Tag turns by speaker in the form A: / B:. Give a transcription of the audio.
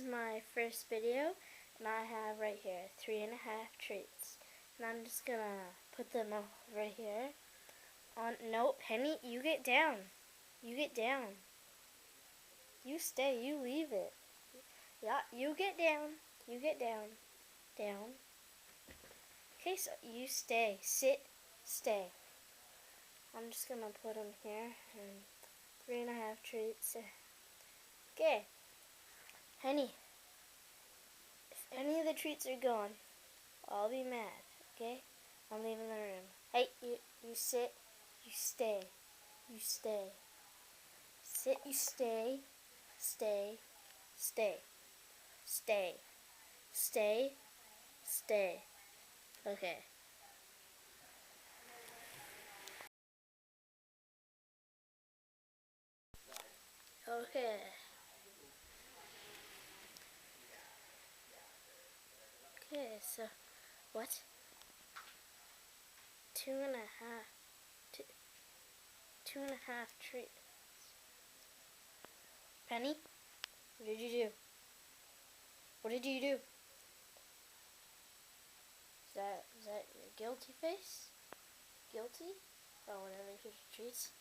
A: my first video, and I have right here 3.5 treats. And I'm just gonna put them right here. No, Penny, you get down. You get down. You stay, you leave it. Yeah, you get down. You get down. Down. Okay, so you stay. Sit, stay. I'm just gonna put them here, and 3.5 treats. Okay. Henny, if any of the treats are gone, I'll be mad, okay? I'm leaving the room. Hey, you sit, you stay. You stay. Sit, you stay. Stay. Stay. Stay. Stay. Stay. Okay. Okay. Okay, so what? 2.5. 2.5 treats. Penny, what did you do? What did you do? Is that your guilty face? Guilty? Oh, whatever, here's your treats.